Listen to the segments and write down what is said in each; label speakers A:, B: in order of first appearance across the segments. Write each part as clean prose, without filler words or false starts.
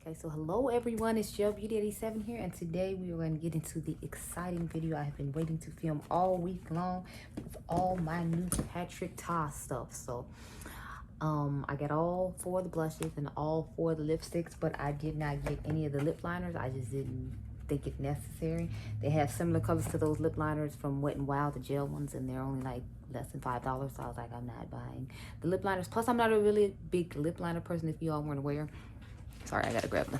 A: Okay, so hello everyone, it's Joe Beauty 87 here, and today we are going to get into the exciting video I have been waiting to film all week long with all my new Patrick Ta stuff. So I got all 4 of the blushes and all 4 of the lipsticks, but I did not get any of the lip liners. I just didn't think it necessary. They have similar colors to those lip liners from Wet n Wild, the gel ones, and they're only like less than $5. So I was like, I'm not buying the lip liners. Plus, I'm not a really big lip liner person, if you all weren't aware. Sorry, I gotta grab the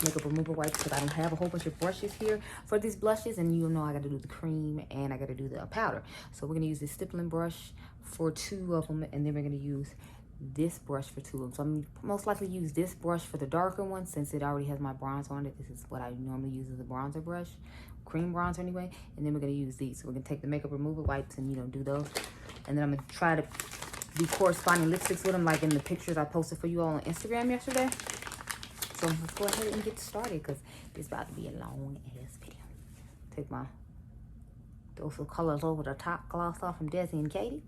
A: makeup remover wipes because I don't have a whole bunch of brushes here for these blushes, and you know I gotta do the cream and I gotta do the powder. So we're gonna use this stippling brush for 2 of them, and then we're gonna use this brush for 2 of them. So I'm most likely use this brush for the darker one since it already has my bronzer on it. This is what I normally use as a bronzer brush, cream bronzer anyway. And then we're gonna use these. So we're gonna take the makeup remover wipes and do those, and then I'm gonna try to do corresponding lipsticks with them like in the pictures I posted for you all on Instagram yesterday. So let's go ahead and get started because it's about to be a long ass video. Take my dose of colors over the top gloss off from Desi and Katie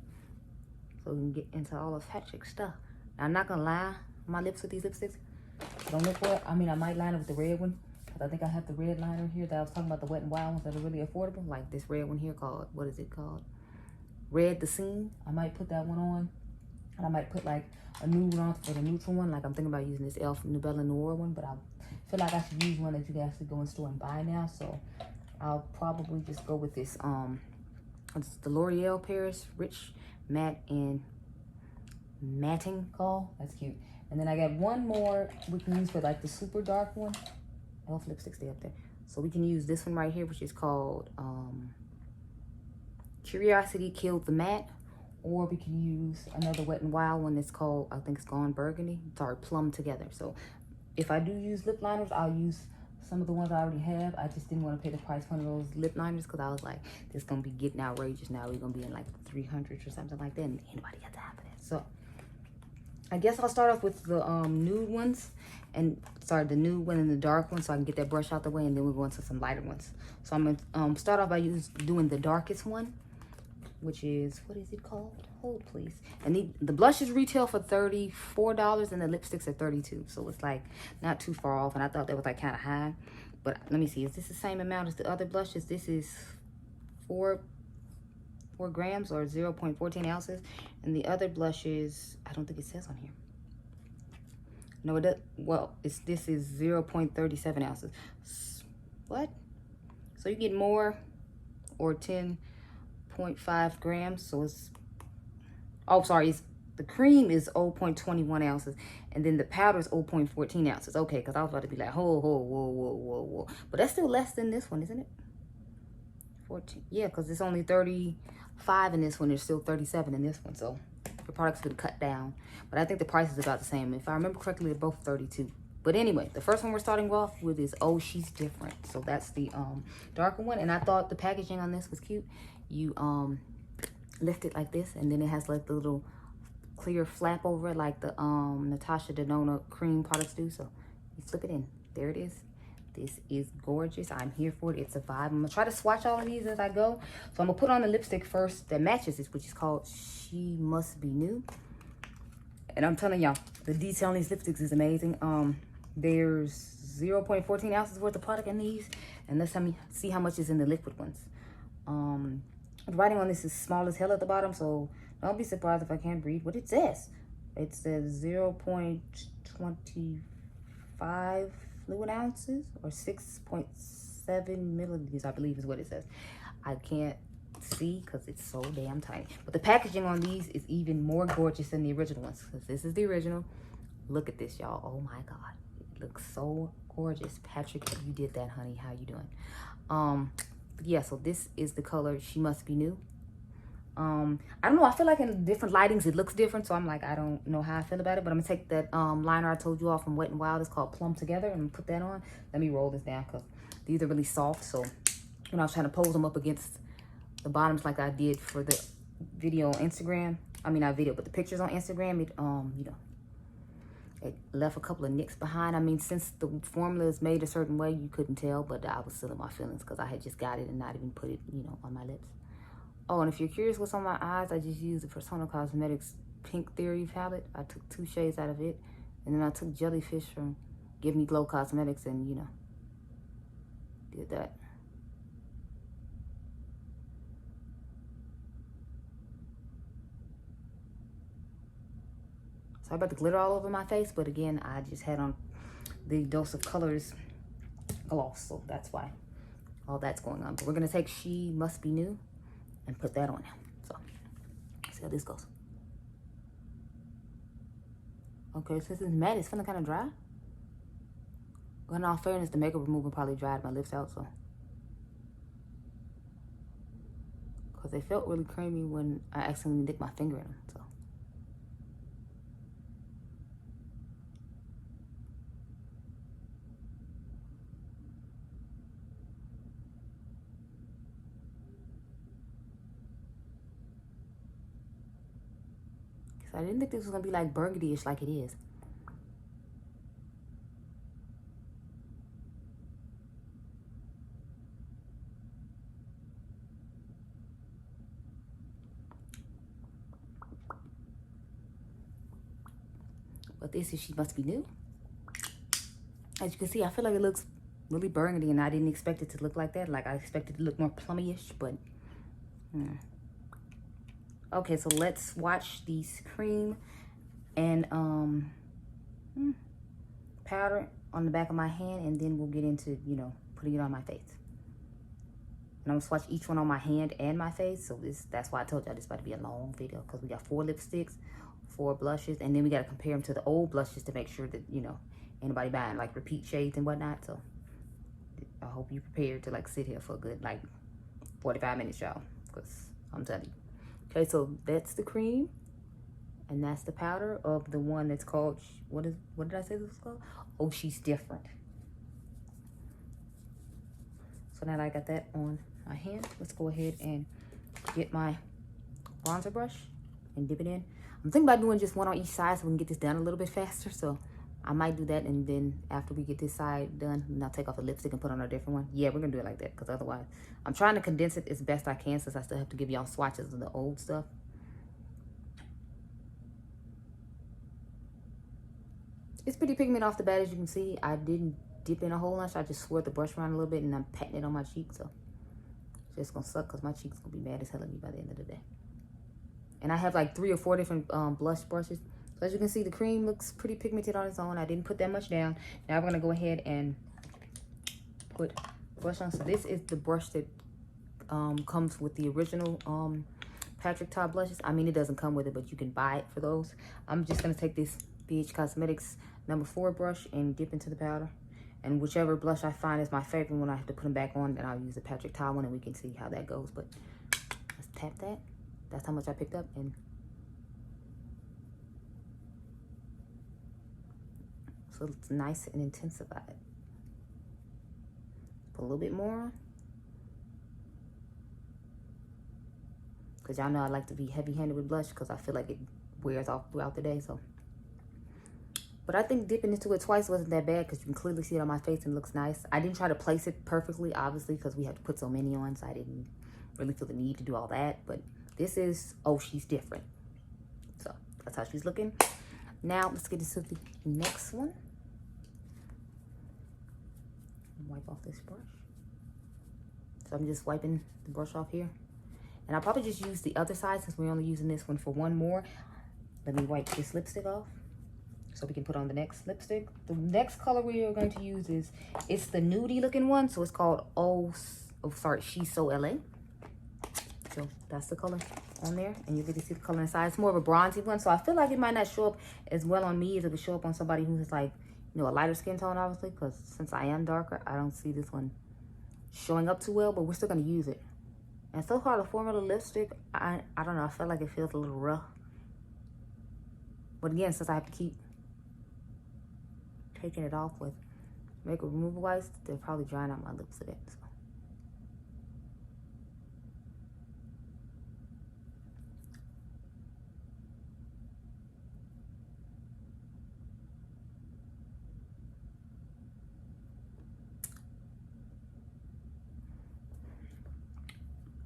A: so we can get into all of Patrick's stuff. Now, I'm not gonna line my lips with these lipsticks. Don't look for it. I mean, I might line it with the red one because I think I have the red liner here that I was talking about, the Wet n Wild ones that are really affordable, like this red one here called, what is it called? Red the Scene. I might put that one on, and I might put like a nude one on for the neutral one. Like I'm thinking about using this e.l.f. Nubella Noir one, but I feel like I should use one that you can actually go in store and buy now. So I'll probably just go with this. It's the L'Oreal Paris Rich Matte and Matting Call. That's cute. And then I got one more we can use for like the super dark one. e.l.f. lipstick, stay up there. So we can use this one right here, which is called Curiosity Killed the Matte. Or we can use another Wet n Wild one that's called, I think it's Gone Burgundy. Sorry, Plum Together. So if I do use lip liners, I'll use some of the ones I already have. I just didn't want to pay the price for one of those lip liners because I was like, this is going to be getting outrageous now. We're going to be in like 300s or something like that. And anybody got time for that? So I guess I'll start off with the nude ones. And sorry, the nude one and the dark one so I can get that brush out the way. And then we'll go into some lighter ones. So I'm going to start off by doing the darkest one, which is, what is it called? Hold please. And the blushes retail for $34 and the lipsticks are $32. So it's like not too far off, and I thought that was like kind of high. But let me see, is this the same amount as the other blushes? This is 4 grams or 0.14 ounces. And the other blushes, I don't think it says on here. No, it does. Well, this is 0.37 ounces. What? So you get more, or 10.5 grams. So it's, oh sorry, the cream is 0.21 ounces, and then the powder is 0.14 ounces. Okay, because I was about to be like, whoa, but that's still less than this one, isn't it? 14, yeah, because it's only 35 in this one. There's still 37 in this one, so the product's been cut down, but I think the price is about the same. If I remember correctly, they're both 32. But anyway, the first one we're starting off with is Oh She's Different. So that's the darker one, and I thought the packaging on this was cute. You lift it like this, and then it has like the little clear flap over it like the Natasha Denona cream products do. So you flip it in. There it is. This is gorgeous. I'm here for it. It's a vibe. I'm gonna try to swatch all of these as I go. So I'm gonna put on the lipstick first that matches this, which is called She Must Be New. And I'm telling y'all, the detail on these lipsticks is amazing. There's 0.14 ounces worth of product in these, and let's see how much is in the liquid ones. The writing on this is small as hell at the bottom, so don't be surprised if I can't read what it says. It says 0.25 fluid ounces or 6.7 milliliters, I believe is what it says. I can't see because it's so damn tiny. But the packaging on these is even more gorgeous than the original ones, because this is the original. Look at this, y'all. Oh my God. It looks so gorgeous. Patrick, you did that, honey. How you doing? Yeah, so this is the color She Must Be New. I don't know, I feel like in different lightings it looks different, so I'm like, I don't know how I feel about it. But I'm gonna take that liner I told you all from Wet n Wild. It's called Plum Together, and put that on. Let me roll this down because these are really soft. So when I was trying to pose them up against the bottoms like I did for the video on Instagram, I mean not video but the pictures on Instagram, it it left a couple of nicks behind. I mean, since the formula is made a certain way, you couldn't tell, but I was still in my feelings because I had just got it and not even put it, on my lips. Oh, and if you're curious what's on my eyes, I just used the Persona Cosmetics Pink Theory palette. I took 2 shades out of it, and then I took Jellyfish from Give Me Glow Cosmetics and, you know, did that. Sorry about the glitter all over my face, but again, I just had on the Dose of Colors gloss, so that's why all that's going on. But we're gonna take She Must Be New and put that on now. So, see how this goes. Okay, since it's matte, it's feeling kind of dry. But in all fairness, the makeup remover probably dried my lips out, so. Because they felt really creamy when I accidentally dipped my finger in them, so. I didn't think this was gonna be like burgundy-ish like it is. But this is She Must Be New. As you can see, I feel like it looks really burgundy, and I didn't expect it to look like that. Like, I expected it to look more plummy-ish, but okay, so let's swatch these cream and powder on the back of my hand, and then we'll get into, you know, putting it on my face. And I'm gonna swatch each one on my hand and my face. So that's why I told y'all this about to be a long video, because we got 4 lipsticks, 4 blushes, and then we gotta compare them to the old blushes to make sure that, you know, anybody buying like repeat shades and whatnot. So I hope you prepared to like sit here for a good like 45 minutes, y'all, because I'm telling you. Okay, so that's the cream, and that's the powder of the one that's called, what did I say this was called? Oh, She's Different. So now that I got that on my hand, let's go ahead and get my bronzer brush and dip it in. I'm thinking about doing just one on each side so we can get this done a little bit faster. So I might do that, and then after we get this side done, then I'll take off the lipstick and put on a different one. Yeah, we're gonna do it like that, because otherwise, I'm trying to condense it as best I can, since I still have to give y'all swatches of the old stuff. It's pretty pigmented off the bat, as you can see. I didn't dip in a whole bunch. I just swirled the brush around a little bit, and I'm patting it on my cheek. So it's just gonna suck, because my cheek's gonna be mad as hell at me by the end of the day. And I have like 3 or 4 different blush brushes. So as you can see, the cream looks pretty pigmented on its own. I didn't put that much down. Now we're gonna go ahead and put brush on. So this is the brush that comes with the original Patrick Ta blushes. I mean, it doesn't come with it, but you can buy it for those. I'm just gonna take this BH Cosmetics number 4 brush and dip into the powder. And whichever blush I find is my favorite when I have to put them back on, then I'll use the Patrick Ta one, and we can see how that goes. But let's tap that. That's how much I picked up. And so it's nice and intensified. Put a little bit more on, because y'all know I like to be heavy-handed with blush, because I feel like it wears off throughout the day. So, but I think dipping into it twice wasn't that bad, because you can clearly see it on my face and it looks nice. I didn't try to place it perfectly, obviously, because we have to put so many on, so I didn't really feel the need to do all that. But this is Oh, She's Different. So that's how she's looking. Now let's get into the next one. Wipe off this brush. So I'm just wiping the brush off here. And I'll probably just use the other side, since we're only using this one for one more. Let me wipe this lipstick off so we can put on the next lipstick. The next color we are going to use is, it's the nudie looking one. So it's called She's So LA. So that's the color on there. And you get to see the color inside. It's more of a bronzy one. So I feel like it might not show up as well on me as it would show up on somebody who's like, you know, a lighter skin tone, obviously. Because since I am darker, I don't see this one showing up too well. But we're still going to use it. And so far, the formula lipstick, I don't know. I feel like it feels a little rough. But again, since I have to keep taking it off with makeup remover wipes, they're probably drying out my lips a bit. So.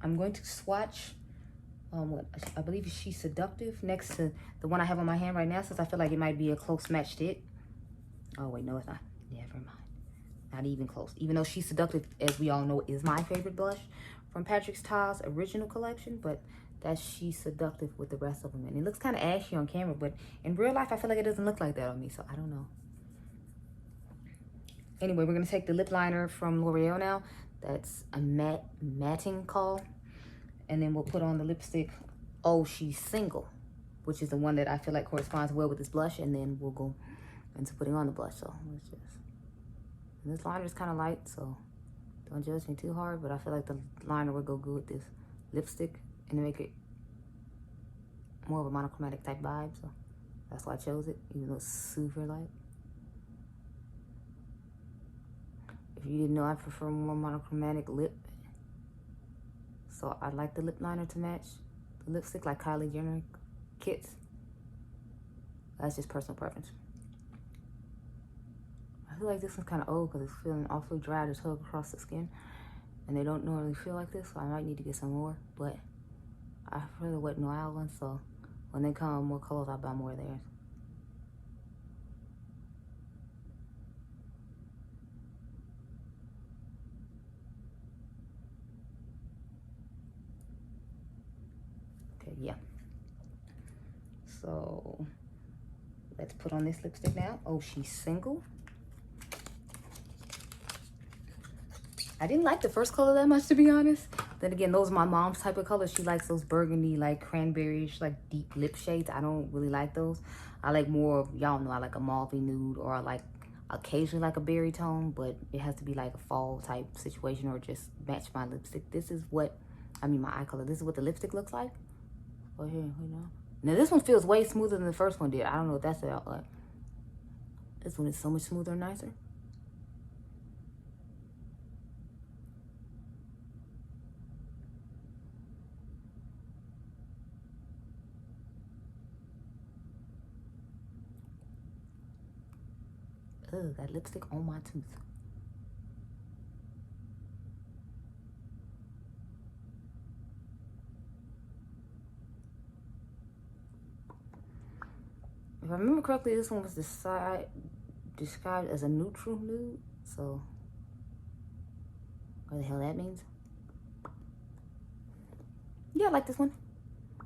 A: I'm going to swatch what I believe is She's Seductive next to the one I have on my hand right now, since I feel like it might be a close match to it. Oh wait, no, it's not. Never mind. Not even close. Even though She's Seductive, as we all know, is my favorite blush from Patrick Starr's original collection, but that's She's Seductive with the rest of them. And it looks kind of ashy on camera, but in real life, I feel like it doesn't look like that on me, so I don't know. Anyway, we're going to take the lip liner from L'Oreal now. That's a matting call. And then we'll put on the lipstick, Oh, She's Single, which is the one that I feel like corresponds well with this blush. And then we'll go into putting on the blush. So let's just... And this liner is kind of light, so don't judge me too hard. But I feel like the liner would go good with this lipstick and to make it more of a monochromatic type vibe. So that's why I chose it, even though it's super light. If you didn't know, I prefer more monochromatic lip. So I like the lip liner to match the lipstick, like Kylie Jenner kits. That's just personal preference. I feel like this one's kind of old because it's feeling awfully dry to tug across the skin. And they don't normally feel like this, so I might need to get some more. But I prefer the Wet n Wild ones, so when they come with more colors, I'll buy more of theirs. Okay, yeah. So let's put on this lipstick now. Oh, She's Single. I didn't like the first color that much, to be honest. Then again, those are my mom's type of colors. She likes those burgundy, like cranberry-ish, like deep lip shades. I don't really like those. I like more of, y'all know, I like a mauve nude, or I like occasionally like a berry tone, but it has to be like a fall type situation or just match my lipstick. This is what, I mean, my eye color. This is what the lipstick looks like. Oh, here, you know. Now this one feels way smoother than the first one did. I don't know if that's it. This one is so much smoother and nicer. Ugh, got lipstick on my tooth. If I remember correctly, this one was described as a neutral nude. So, what the hell that means? Yeah, I like this one.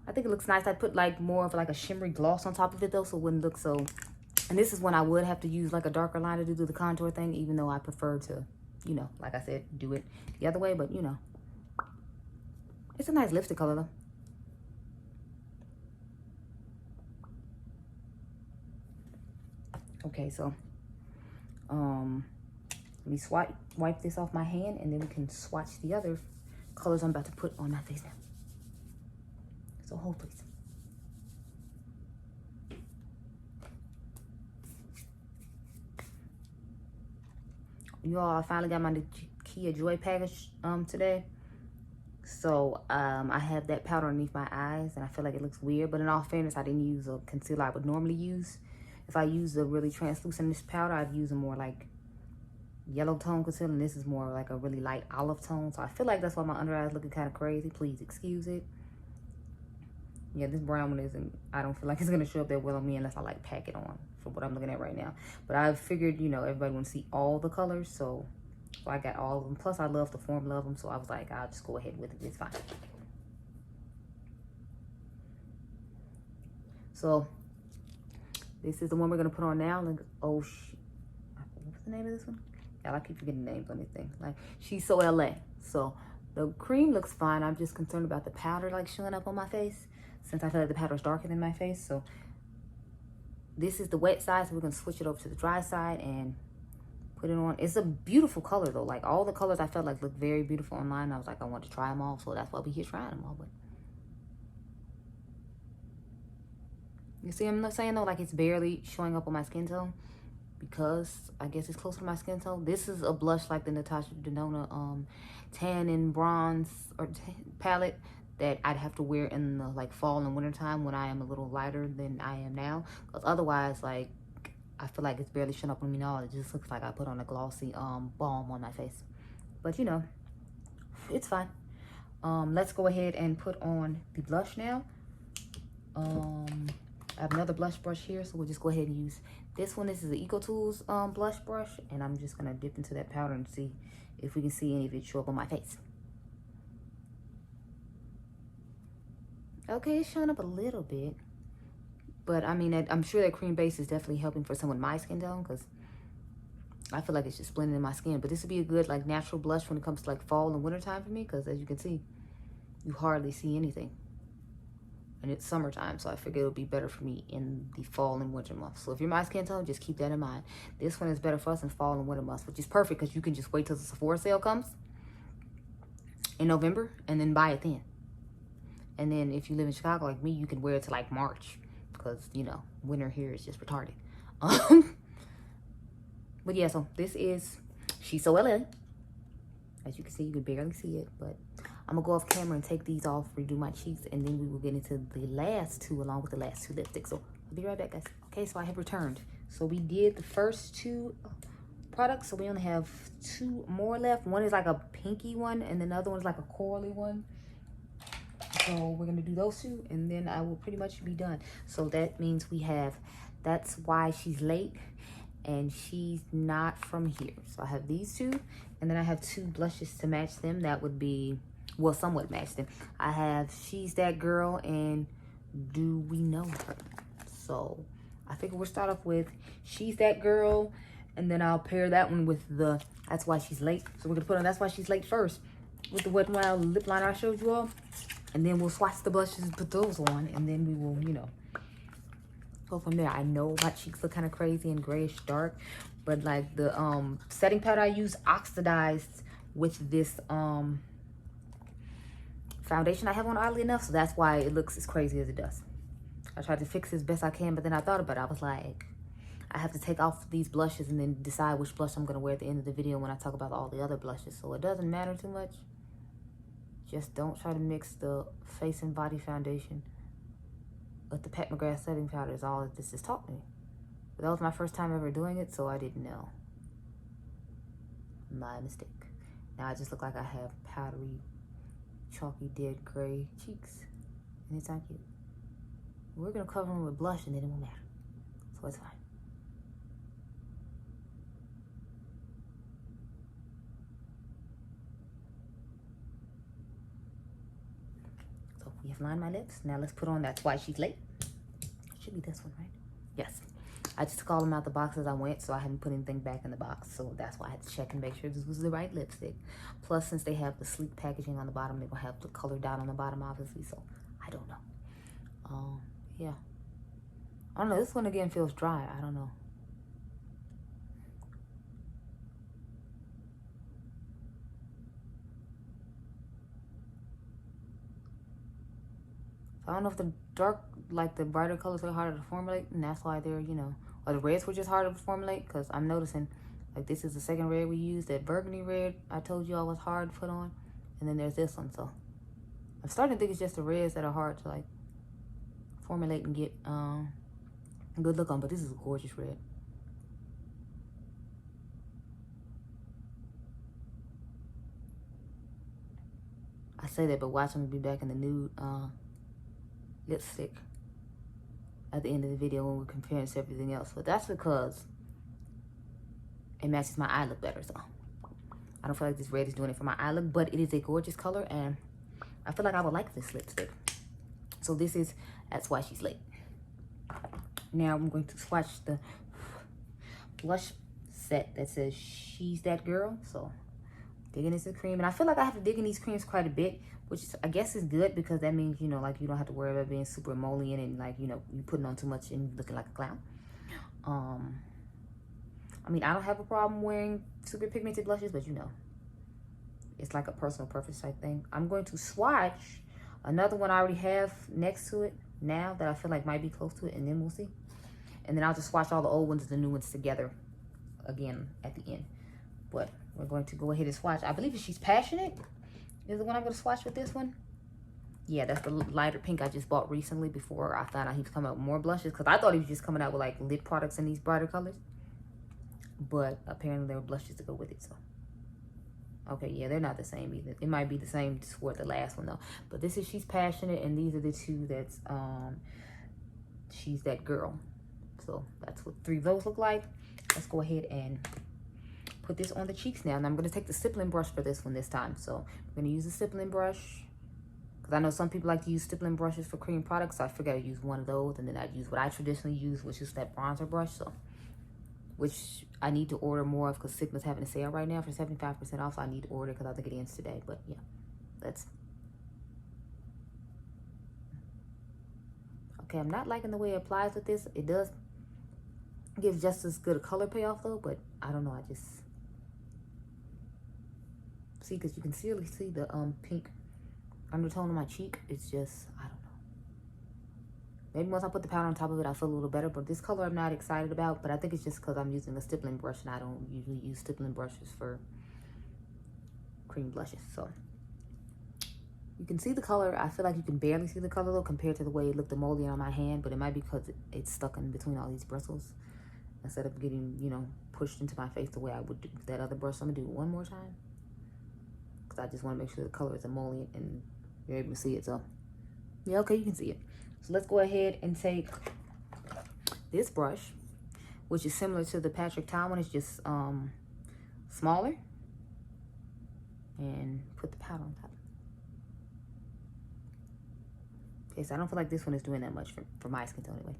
A: I think it looks nice. I put like more of like a shimmery gloss on top of it though, so it wouldn't look so... And this is when I would have to use like a darker liner to do the contour thing, even though I prefer to, you know, like I said, do it the other way. But, you know, it's a nice lipstick color though. Okay, so let me wipe this off my hand, and then we can swatch the other colors I'm about to put on my face now. So hold please. You all, I finally got my Kia Joy package today. So I have that powder underneath my eyes, and I feel like it looks weird. But in all fairness, I didn't use a concealer I would normally use. If I use a really translucent powder, I'd use a more like yellow tone concealer, and this is more like a really light olive tone. So I feel like that's why my under eye is looking kind of crazy. Please excuse it. Yeah, this brown one isn't, I don't feel like it's going to show up that well on me unless I like pack it on for what I'm looking at right now. But I figured, you know, everybody want to see all the colors. So I got all of them. Plus, I love the formula of them. So I was like, I'll just go ahead with it. It's fine. So this is the one we're going to put on now. Like, oh, what's the name of this one? Yeah, I keep forgetting names on this thing. Like, She's So LA. So the cream looks fine. I'm just concerned about the powder like showing up on my face, since I feel like the powder is darker than my face. So this is the wet side, so we're gonna switch it over to the dry side and put it on. It's a beautiful color though. Like all the colors I felt like looked very beautiful online. I was like, I want to try them all, so that's why we're here trying them all. But you see, I'm not saying though, like it's barely showing up on my skin tone because I guess it's closer to my skin tone. This is a blush like the Natasha Denona tan and bronze or palette that I'd have to wear in the like fall and winter time when I am a little lighter than I am now. Because otherwise, like, I feel like it's barely showing up on me now. It just looks like I put on a glossy balm on my face. But you know, it's fine. Let's go ahead and put on the blush now. I have another blush brush here, so we'll just go ahead and use this one. This is the Eco Tools blush brush, and I'm just gonna dip into that powder and see if we can see any of it show up on my face. Okay, it's showing up a little bit, but I mean, I'm sure that cream base is definitely helping for some of my skin tone, because I feel like it's just blending in my skin. But this would be a good like natural blush when it comes to like fall and winter time for me, because as you can see, you hardly see anything. And it's summertime, so I figured it would be better for me in the fall and winter months. So if you're my skin tone, just keep that in mind. This one is better for us in fall and winter months, which is perfect because you can just wait till the Sephora sale comes in November and then buy it then. And then if you live in Chicago like me, you can wear it to like March, because, you know, winter here is just retarded. But yeah, so this is She's So LA. As you can see, you can barely see it, but I'm gonna go off camera and take these off, redo my cheeks, and then we will get into the last two along with the last two lipsticks. So I'll be right back, guys. Okay, so I have returned. So we did the first two products, so we only have two more left. One is like a pinky one, and then the other one's like a corally one. So we're gonna do those two, and then I will pretty much be done. So that means we have That's Why She's Late, and She's Not From Here. So I have these two, and then I have two blushes to match them. That would be, well, somewhat match them. I have She's That Girl and Do We Know Her. So I figure we'll start off with She's That Girl, and then I'll pair that one with the That's Why She's Late. So we're gonna put on That's Why She's Late first with the Wet n Wild lip liner I showed you all, and then we'll swatch the blushes and put those on, and then we will, you know, go from there. I know my cheeks look kind of crazy and grayish dark, but like the setting powder I use oxidized with this foundation I have on, oddly enough, so that's why it looks as crazy as it does. I tried to fix it as best I can, but then I thought about it. I was like, I have to take off these blushes and then decide which blush I'm going to wear at the end of the video when I talk about all the other blushes, so it doesn't matter too much. Just don't try to mix the face and body foundation with the Pat McGrath setting powder is all that this has taught me. But that was my first time ever doing it, so I didn't know. My mistake. Now I just look like I have powdery, chalky, dead gray cheeks, and it's not cute. We're gonna cover them with blush, and then it won't matter, so it's fine. So we have lined my lips. Now let's put on That's Why She's Late. It should be this one, right? Yes. I just took all them out the box as I went, so I hadn't put anything back in the box. So that's why I had to check and make sure this was the right lipstick. Plus, since they have the sleek packaging on the bottom, they're gonna have the color dot on the bottom, obviously. So I don't know. Yeah. I don't know. This one again feels dry. I don't know. I don't know if the dark, like the brighter colors are harder to formulate, and that's why they're, you know, or the reds were just harder to formulate, because I'm noticing, like, this is the second red we used. That burgundy red I told you all was hard to put on, and then there's this one. So I'm starting to think it's just the reds that are hard to, like, formulate and get a good look on, but this is a gorgeous red. I say that, but watch me be back in the nude lipstick at the end of the video when we're comparing to everything else. But that's because it matches my eye look better. So I don't feel like this red is doing it for my eye look, but it is a gorgeous color, and I feel like I would like this lipstick. So this is That's Why She's Late. Now I'm going to swatch the blush set that says She's That Girl. So digging into the cream, and I feel like I have to dig in these creams quite a bit, which is, I guess, is good, because that means, you know, like, you don't have to worry about being super emollient and, like, you know, you putting on too much and looking like a clown. I mean, I don't have a problem wearing super pigmented blushes, but, you know, it's like a personal preference type thing. I'm going to swatch another one I already have next to it now that I feel like might be close to it, and then we'll see. And then I'll just swatch all the old ones and the new ones together again at the end. But we're going to go ahead and swatch. I believe She's Passionate is the one I'm going to swatch with this one. Yeah, that's the lighter pink I just bought recently before I found out he was coming out with more blushes, because I thought he was just coming out with, like, lip products in these brighter colors. But apparently there were blushes to go with it, so. Okay, yeah, they're not the same either. It might be the same for the last one, though. But this is She's Passionate, and these are the two that's She's That Girl. So that's what 3 of those look like. Let's go ahead and put this on the cheeks now. And I'm going to take the stippling brush for this one this time. So I'm going to use the stippling brush, because I know some people like to use stippling brushes for cream products. So I figured I'd use one of those, and then I'd use what I traditionally use, which is that bronzer brush. So, which I need to order more of, because Sigma's having a sale right now for 75% off. So I need to order because I think it ends today. But yeah, that's okay. I'm not liking the way it applies with this. It does give just as good a color payoff though, but I don't know. I just see, because you can clearly see the pink undertone on my cheek. It's just, I don't know. Maybe once I put the powder on top of it, I feel a little better. But this color I'm not excited about. But I think it's just because I'm using a stippling brush, and I don't usually use stippling brushes for cream blushes. So you can see the color. I feel like you can barely see the color though, compared to the way it looked emollient on my hand. But it might be because it's stuck in between all these bristles, instead of getting, you know, pushed into my face the way I would do with that other brush. So I'm gonna do it one more time, because I just want to make sure the color is emollient and you're able to see it. So yeah, okay, you can see it. So let's go ahead and take this brush, which is similar to the Patrick Ta one. It's just smaller, and put the powder on top. Okay, so I don't feel like this one is doing that much for my skin tone anyway.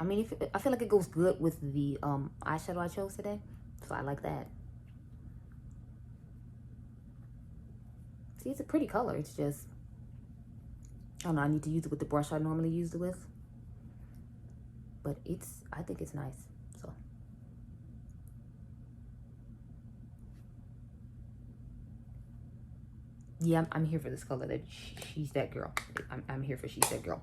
A: I mean, I feel like it goes good with the eyeshadow I chose today, so I like that. See, it's a pretty color. It's just, I don't know, I need to use it with the brush I normally use it with. But I think it's nice, so. Yeah, I'm here for this color. That She's That Girl. I'm here for She's That Girl.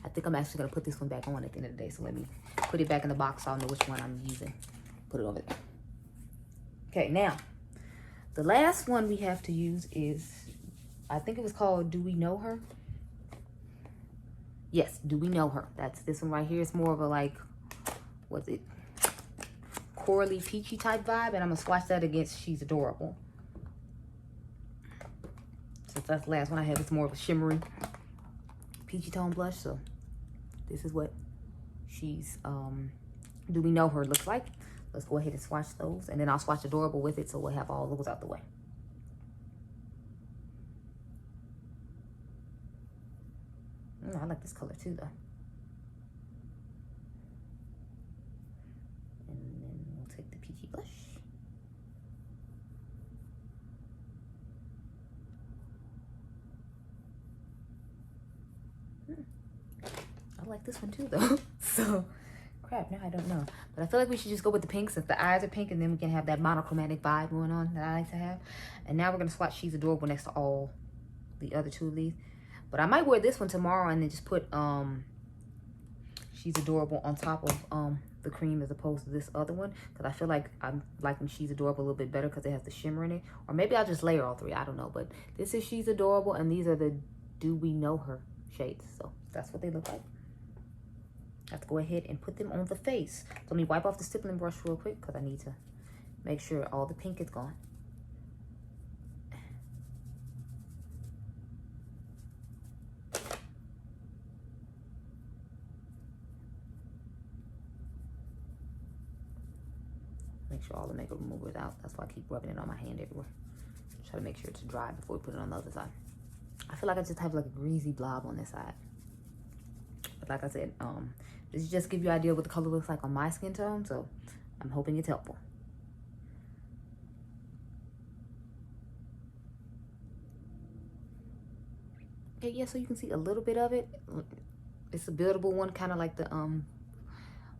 A: I think I'm actually going to put this one back on at the end of the day. So let me put it back in the box so I'll know which one I'm using. Put it over there. Okay, now, the last one we have to use is, I think it was called Do We Know Her? Yes, Do We Know Her? That's this one right here. It's more of a, like, what's it? Corally peachy type vibe. And I'm going to swatch that against She's Adorable. Since that's the last one I have, it's more of a shimmery peachy tone blush. So this is what She's Do We Know Her looks like. Let's go ahead and swatch those, and then I'll swatch Adorable with it, so we'll have all those out the way. I like this color too though. And then we'll take the peachy blush. I like this one too though. So crap, now I don't know. But I feel like we should just go with the pink, since the eyes are pink, and then we can have that monochromatic vibe going on that I like to have. And now we're going to swatch She's Adorable next to all the other 2 of these. But I might wear this one tomorrow and then just put She's Adorable on top of the cream as opposed to this other one. Because I feel like I'm liking She's Adorable a little bit better because it has the shimmer in it. Or maybe I'll just layer all 3. I don't know. But this is She's Adorable, and these are the Do We Know Her shades. So that's what they look like. Let's go ahead and put them on the face. So let me wipe off the stippling brush real quick, because I need to make sure all the pink is gone. Make sure all the makeup remover is out. That's why I keep rubbing it on my hand everywhere. Try to make sure it's dry before we put it on the other side. I feel like I just have like a greasy blob on this side. But like I said, this just give you an idea what the color looks like on my skin tone. So I'm hoping it's helpful. Okay, yeah, so you can see a little bit of it. It's a buildable one, kind of like the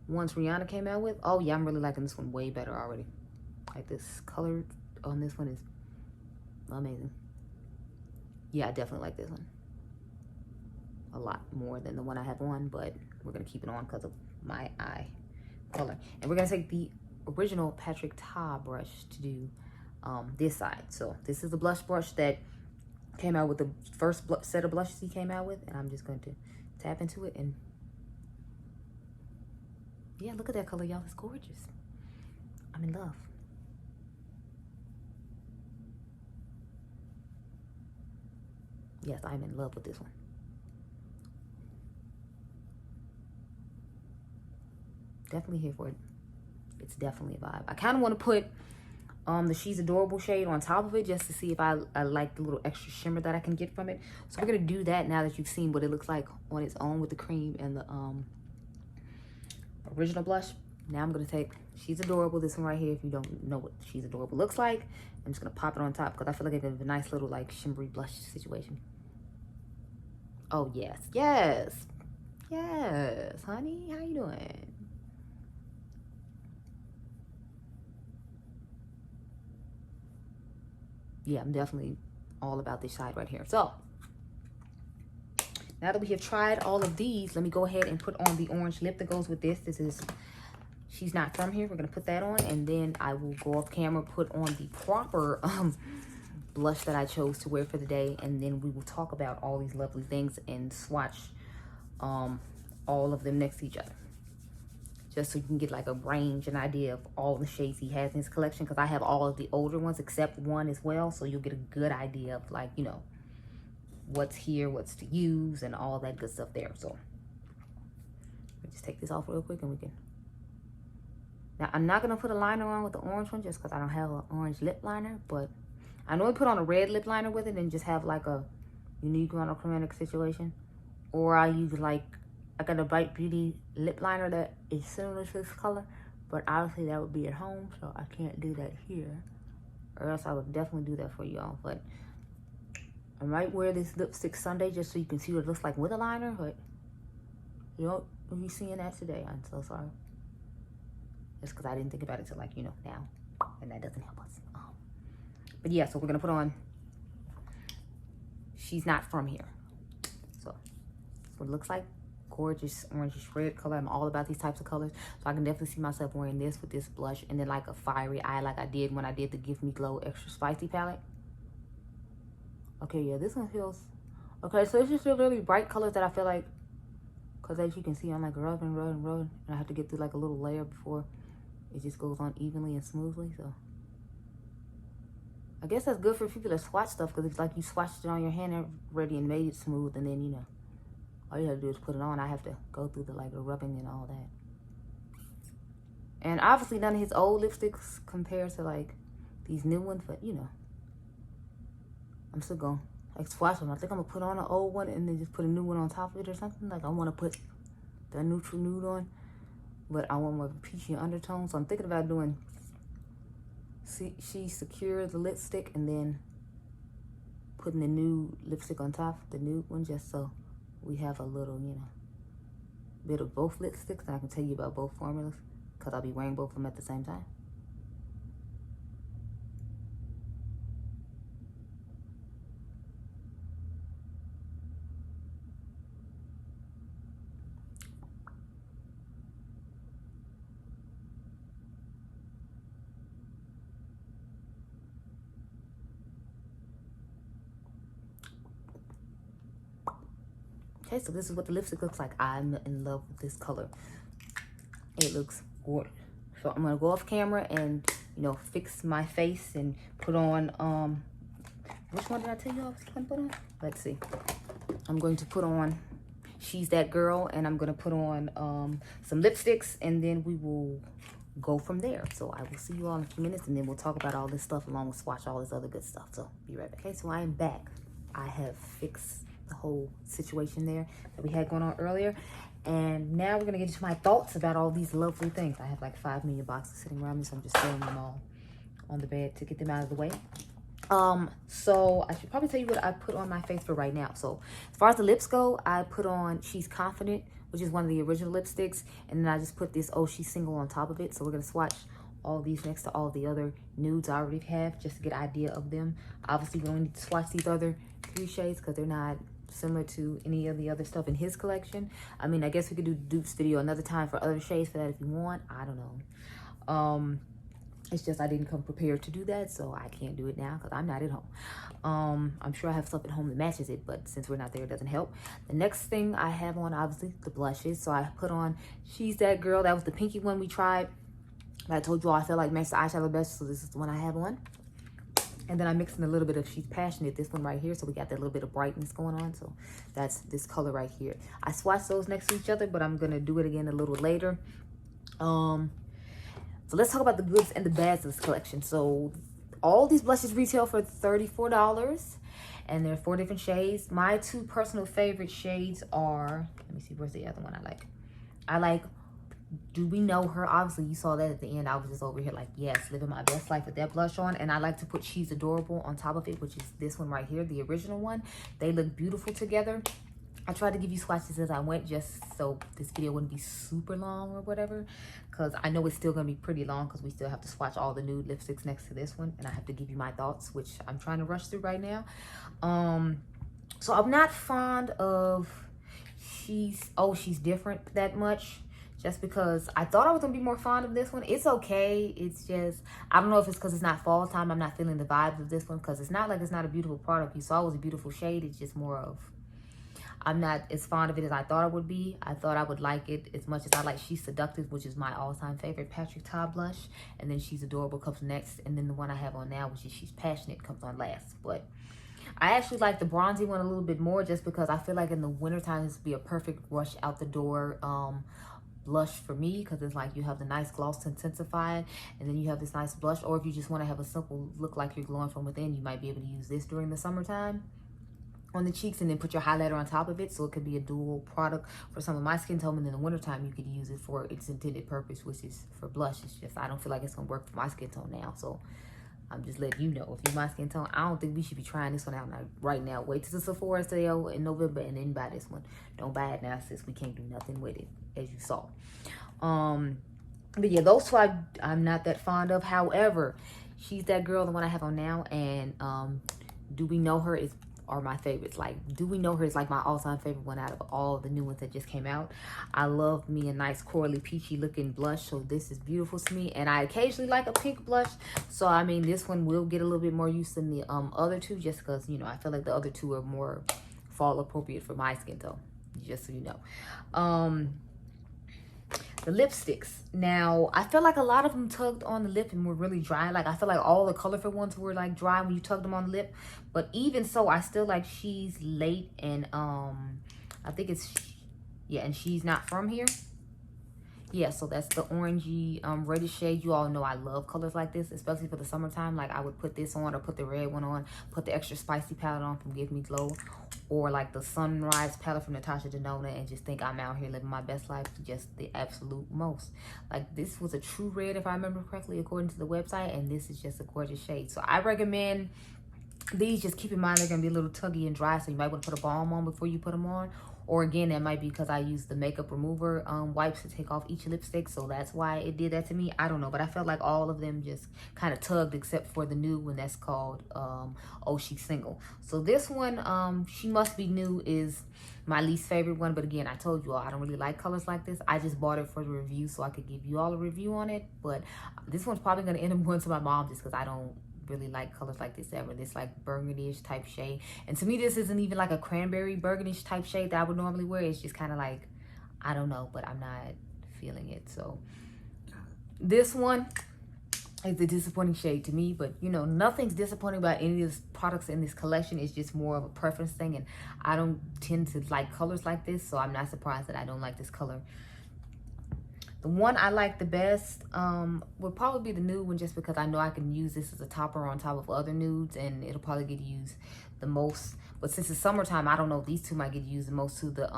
A: ones Rihanna came out with. Oh yeah, I'm really liking this one way better already. Like this color on this one is amazing. Yeah, I definitely like this one a lot more than the one I have on, but we're gonna keep it on because of my eye color. And we're gonna take the original Patrick Ta brush to do this side. So this is the blush brush that came out with the first set of blushes he came out with, and I'm just going to tap into it. And yeah, look at that color, y'all. It's gorgeous. I'm in love. Yes, I'm in love with this one. Definitely here for it. It's definitely a vibe. I kind of want to put the She's Adorable shade on top of it just to see if I like the little extra shimmer that I can get from it. So we're going to do that now that you've seen what it looks like on its own with the cream and the original blush. Now I'm going to take She's Adorable, this one right here. If you don't know what She's Adorable looks like, I'm just going to pop it on top because I feel like it's a nice little like shimmery blush situation. Oh, yes. Yes. Yes, honey. How you doing? Yeah, I'm definitely all about this side right here. So now that we have tried all of these, let me go ahead and put on the orange lip that goes with this. This is She's Not From Here. We're going to put that on, and then I will go off camera, put on the proper blush that I chose to wear for the day, and then we will talk about all these lovely things and swatch all of them next to each other, just so you can get like a range, an idea of all the shades he has in his collection, because I have all of the older ones except one as well, so you'll get a good idea of like, you know, what's here, what's to use, and all that good stuff there. So let me just take this off real quick and we can. Now, I'm not going to put a liner on with the orange one just because I don't have an orange lip liner, but I normally put on a red lip liner with it and just have like a unique monochromatic situation. Or I use like, I got a Bright Beauty lip liner that is similar to this color, but obviously that would be at home, so I can't do that here. Or else I would definitely do that for y'all. But I might wear this lipstick Sunday just so you can see what it looks like with a liner, but you won't be seeing that today. I'm so sorry. Just because I didn't think about it till like, you know, now. And that doesn't help us. But yeah, so we're going to put on She's Not From Here. So that's what it looks like. Gorgeous orangish red color. I'm all about these types of colors. So I can definitely see myself wearing this with this blush. And then like a fiery eye like I did when I did the Give Me Glow Extra Spicy palette. Okay, yeah, this one feels... Okay, so it's just a really bright colors that I feel like... Because as you can see, I'm like rubbing. And I have to get through like a little layer before it just goes on evenly and smoothly. So I guess that's good for people that swatch stuff, because it's like you swatched it on your hand already and made it smooth, and then, you know, all you have to do is put it on. I have to go through the like the rubbing and all that. And obviously none of his old lipsticks compare to like these new ones, but you know, I'm still going to like swatch them. I think I'm going to put on an old one and then just put a new one on top of it or something. Like I want to put the neutral nude on, but I want more of a peachy undertone. So I'm thinking about doing She Secure the lipstick and then putting the nude lipstick on top of the nude one, just so we have a little, you know, bit of both lipsticks, and I can tell you about both formulas because I'll be wearing both of them at the same time. Okay, so this is what the lipstick looks like. I'm in love with this color. It looks gorgeous. So I'm gonna go off camera and, you know, fix my face and put on, which one did I tell you I was gonna put on? Let's see. I'm going to put on She's That Girl, and I'm gonna put on some lipsticks, and then we will go from there. So I will see you all in a few minutes, and then we'll talk about all this stuff along with swatch all this other good stuff. So be right back. Okay, so I am back. I have fixed the whole situation there that we had going on earlier, and now we're gonna get into my thoughts about all these lovely things. I have like 5 million boxes sitting around me, so I'm just throwing them all on the bed to get them out of the way. So I should probably tell you what I put on my face for right now. So as far as the lips go, I put on She's Confident, which is one of the original lipsticks, and then I just put this Oh She's Single on top of it. So we're gonna swatch all these next to all the other nudes I already have, just to get an idea of them. Obviously we don't need to swatch these other 3 shades because they're not similar to any of the other stuff in his collection. I mean, I guess we could do dupes video another time for other shades for that if you want. I don't know. It's just I didn't come prepared to do that, so I can't do it now because I'm not at home. I'm sure I have stuff at home that matches it, but since we're not there, it doesn't help. The next thing I have on, obviously, the blushes. So I put on She's That Girl. That was the pinky one we tried. I told you all I felt like matched the eyeshadow best, so this is the one I have on. And then I'm mixing a little bit of She's Passionate, this one right here. So we got that little bit of brightness going on. So that's this color right here. I swatched those next to each other, but I'm going to do it again a little later. So let's talk about the goods and the bads of this collection. So all these blushes retail for $34. And there are 4 different shades. My 2 personal favorite shades are, let me see, where's the other one I like? I like Do We Know Her. Obviously, you saw that at the end. I was just over here like, yes, living my best life with that blush on. And I like to put She's Adorable on top of it, which is this one right here, the original one. They look beautiful together. I tried to give you swatches as I went just so this video wouldn't be super long or whatever. Because I know it's still going to be pretty long because we still have to swatch all the nude lipsticks next to this one. And I have to give you my thoughts, which I'm trying to rush through right now. So I'm not fond of She's Different that much. Just because I thought I was going to be more fond of this one. It's okay. It's just, I don't know if it's because it's not fall time. I'm not feeling the vibes of this one. Because it's not like it's not a beautiful product. You saw it was a beautiful shade. It's just more of, I'm not as fond of it as I thought I would be. I thought I would like it as much as I like She's Seductive, which is my all-time favorite Patrick Ta blush. And then She's Adorable comes next. And then the one I have on now, which is She's Passionate, comes on last. But I actually like the bronzy one a little bit more just because I feel like in the wintertime, this would be a perfect rush out the door blush for me, because it's like you have the nice gloss to intensify it, and then you have this nice blush. Or if you just want to have a simple look like you're glowing from within, you might be able to use this during the summertime on the cheeks and then put your highlighter on top of it. So it could be a dual product for some of my skin tone, and in the wintertime you could use it for its intended purpose, which is for blush. It's just I don't feel like it's gonna work for my skin tone now, so I'm just letting you know. If you're my skin tone, I don't think we should be trying this one out right now. Wait till the Sephora sale in November and then buy this one. Don't buy it now since we can't do nothing with it, as you saw. But yeah, those 2 I'm not that fond of. However, She's That Girl, the one I have on now, and Do We Know Her are my favorites. Like, Do We Know Her is like my all-time favorite one out of all the new ones that just came out. I love me a nice corally peachy looking blush, so this is beautiful to me. And I occasionally like a pink blush, so I mean this one will get a little bit more use than the other 2, just because, you know, I feel like the other 2 are more fall appropriate for my skin tone, just so you know. The lipsticks. Now, I feel like a lot of them tugged on the lip and were really dry. Like, I feel like all the colorful ones were, like, dry when you tugged them on the lip. But even so, I still like She's Late and, I think it's, yeah, and She's Not From Here. Yeah, so that's the orangey, reddish shade. You all know I love colors like this, especially for the summertime. Like, I would put this on or put the red one on, put the extra spicy palette on from Give Me Glow, or like the Sunrise palette from Natasha Denona, and just think I'm out here living my best life, just the absolute most. Like, this was a true red, if I remember correctly, according to the website, and this is just a gorgeous shade. So I recommend these. Just keep in mind they're gonna be a little tuggy and dry, so you might want to put a balm on before you put them on. Or again, that might be because I use the makeup remover wipes to take off each lipstick, so that's why it did that to me. I don't know, but I felt like all of them just kind of tugged, except for the new one that's called Oh She's Single. So this one, She Must Be New, is my least favorite one. But again, I told you all I don't really like colors like this. I just bought it for the review so I could give you all a review on it. But this one's probably going to end up going to my mom just because I don't really like colors like this ever. This like burgundy-ish type shade, and to me this isn't even like a cranberry burgundy-ish type shade that I would normally wear. It's just kind of like, I don't know, but I'm not feeling it. So this one is a disappointing shade to me, but you know, nothing's disappointing about any of the products in this collection. It's just more of a preference thing, and I don't tend to like colors like this, so I'm not surprised that I don't like this color. The one I like the best would probably be the nude one, just because I know I can use this as a topper on top of other nudes, and it'll probably get used the most. But since it's summertime, I don't know if these 2 might get used the most too. The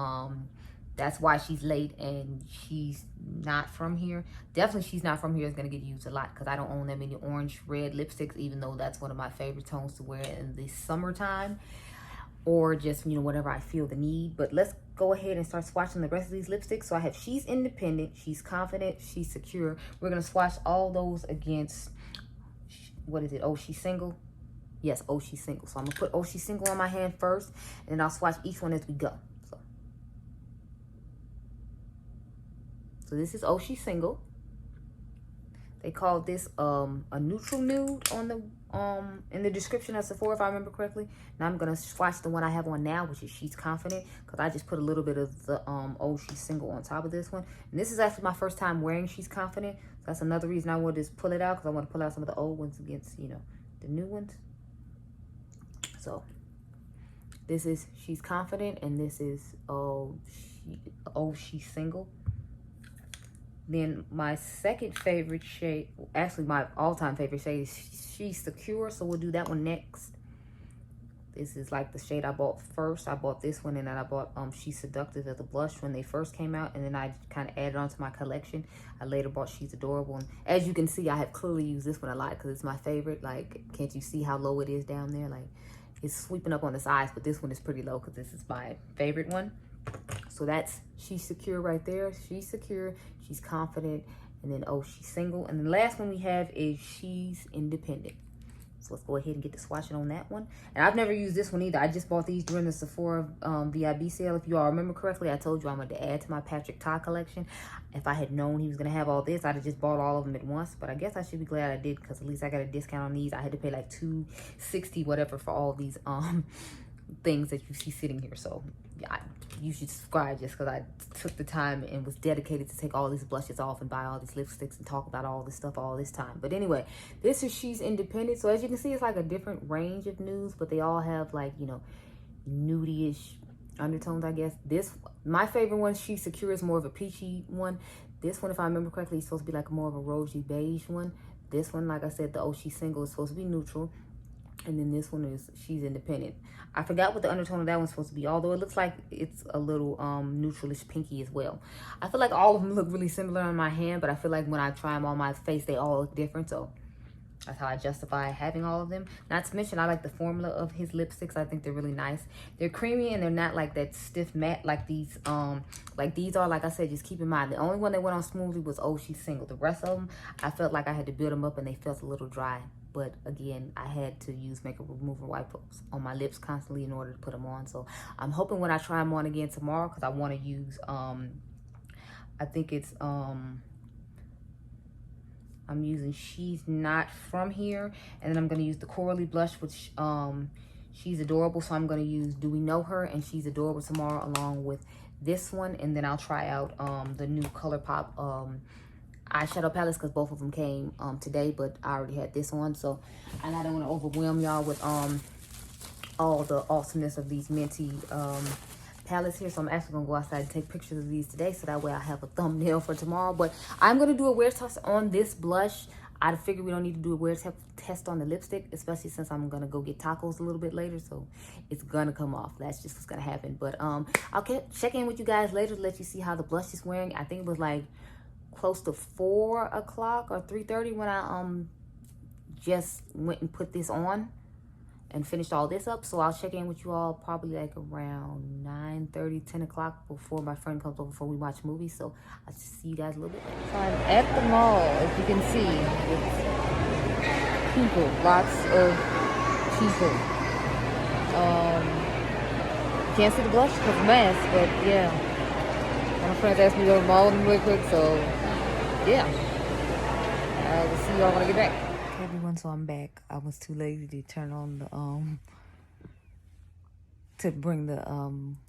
A: That's Why She's Late and She's Not From Here. Definitely She's Not From Here is going to get used a lot, because I don't own that many orange red lipsticks, even though that's one of my favorite tones to wear in the summertime, or just, you know, whatever I feel the need. But let's go ahead and start swatching the rest of these lipsticks. So I have She's Independent, She's Confident, She's Secure. We're going to swatch all those against, what is it? Oh, She's Single. Yes, Oh, She's Single. So I'm going to put Oh, She's Single on my hand first, and then I'll swatch each one as we go. So this is Oh, She's Single. They called this a neutral nude on the in the description of Sephora, if I remember correctly. Now I'm gonna swatch the one I have on now, which is She's Confident, because I just put a little bit of the Oh She's Single on top of this one. And this is actually my first time wearing She's Confident. So that's another reason I wanted to pull it out, because I want to pull out some of the old ones against, you know, the new ones. So this is She's Confident, and this is She's Single. Then my second favorite shade, actually my all-time favorite shade, is She's Secure. So we'll do that one next. This is like the shade I bought first. I bought this one, and then I bought She's Seductive as a blush when they first came out, and then I kind of added on to my collection. I later bought She's Adorable, and as you can see, I have clearly used this one a lot because it's my favorite. Like, can't you see how low it is down there? Like, it's sweeping up on the sides, but this one is pretty low because this is my favorite one. So that's She's Secure right there. She's Secure, She's Confident, and then She's Single. And the last one we have is She's Independent. So let's go ahead and get to swatching on that one. And I've never used this one either. I just bought these during the Sephora VIB sale. If you all remember correctly, I told you I'm going to add to my Patrick Ta collection. If I had known he was going to have all this, I'd have just bought all of them at once. But I guess I should be glad I did, because at least I got a discount on these. I had to pay like $260 whatever for all these things that you see sitting here. So yeah, you should subscribe just because I took the time and was dedicated to take all these blushes off and buy all these lipsticks and talk about all this stuff all this time. But anyway, this is She's Independent. So as you can see, it's like a different range of nudes, but they all have like, you know, nudie-ish undertones, I guess. My favorite one, She's Secure, is more of a peachy one. This one, if I remember correctly, is supposed to be like more of a rosy beige one. This one, like I said, the She's Single, is supposed to be neutral. And then this one is She's Independent. I forgot what the undertone of that one's supposed to be, although it looks like it's a little neutralish pinky as well. I feel like all of them look really similar on my hand, but I feel like when I try them on my face, they all look different. So that's how I justify having all of them. Not to mention, I like the formula of his lipsticks. I think they're really nice. They're creamy and they're not like that stiff matte like these are. Like I said, just keep in mind, the only one that went on smoothly was She's Single. The rest of them, I felt like I had to build them up and they felt a little dry. But again, I had to use makeup remover wipes on my lips constantly in order to put them on. So I'm hoping when I try them on again tomorrow, because I want to use, I think it's, I'm using She's Not From Here. And then I'm going to use the Corally blush, which She's Adorable. So I'm going to use Do We Know Her and She's Adorable tomorrow along with this one. And then I'll try out the new ColourPop eyeshadow palettes, because both of them came today, but I already had this on. So, and I don't want to overwhelm y'all with all the awesomeness of these minty palettes here. So I'm actually gonna go outside and take pictures of these today, so that way I have a thumbnail for tomorrow. But I'm gonna do a wear test on this blush. I figure we don't need to do a wear test on the lipstick, especially since I'm gonna go get tacos a little bit later, so it's gonna come off. That's just what's gonna happen. But I'll check in with you guys later to let you see how the blush is wearing. I think it was like close to 4 o'clock or 3:30 when I just went and put this on and finished all this up. So I'll check in with you all probably like around 9:30, 10 o'clock before my friend comes over, before we watch movies. So I'll just see you guys a little bit later. So I'm at the mall, as you can see. It's people, lots of people. Can't see the blush because of mask, but yeah. My friends asked me to go to the mall real quick, so yeah. We'll see y'all when I get back. Okay, everyone, so I'm back. I was too lazy to turn on the to bring the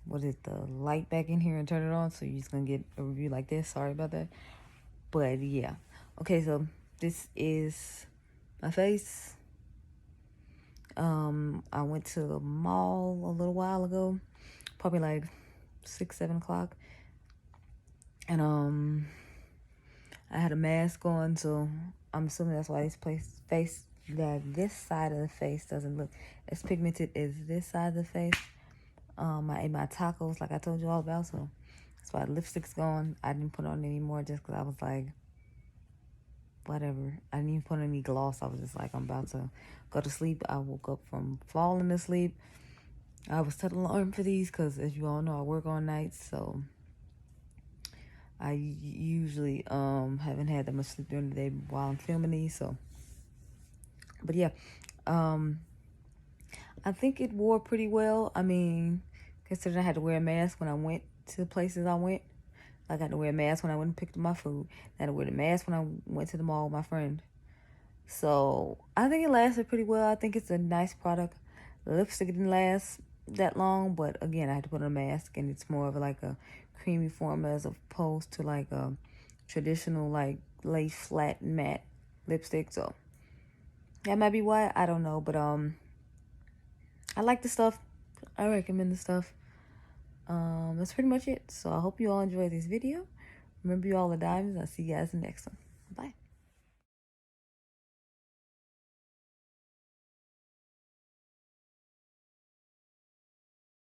A: the light back in here and turn it on, so you're just gonna get a review like this. Sorry about that. But yeah. Okay, so this is my face. I went to the mall a little while ago, probably like 6, 7 o'clock. And I had a mask on, so I'm assuming that's why this this side of the face doesn't look as pigmented as this side of the face. I ate my tacos like I told you all about, so that's why the lipstick's gone. I didn't put on any more just because I was like, whatever. I didn't even put on any gloss. I was just like, I'm about to go to sleep. I woke up from falling asleep. I was set alarm for these because, as you all know, I work on nights, so I usually haven't had that much sleep during the day while I'm filming these. So, but yeah, I think it wore pretty well. I mean, considering I had to wear a mask when I went to the places I went. I got to wear a mask when I went and picked up my food. I had to wear the mask when I went to the mall with my friend. So I think it lasted pretty well. I think it's a nice product. The lipstick didn't last that long, but again, I had to put on a mask, and it's more of like a creamy formula as opposed to like a traditional like lace flat matte lipstick. So that might be why, I don't know. But I like the stuff. I recommend the stuff. That's pretty much it. So I hope you all enjoyed this video. Remember, you all are diamonds. I'll see you guys in the next one.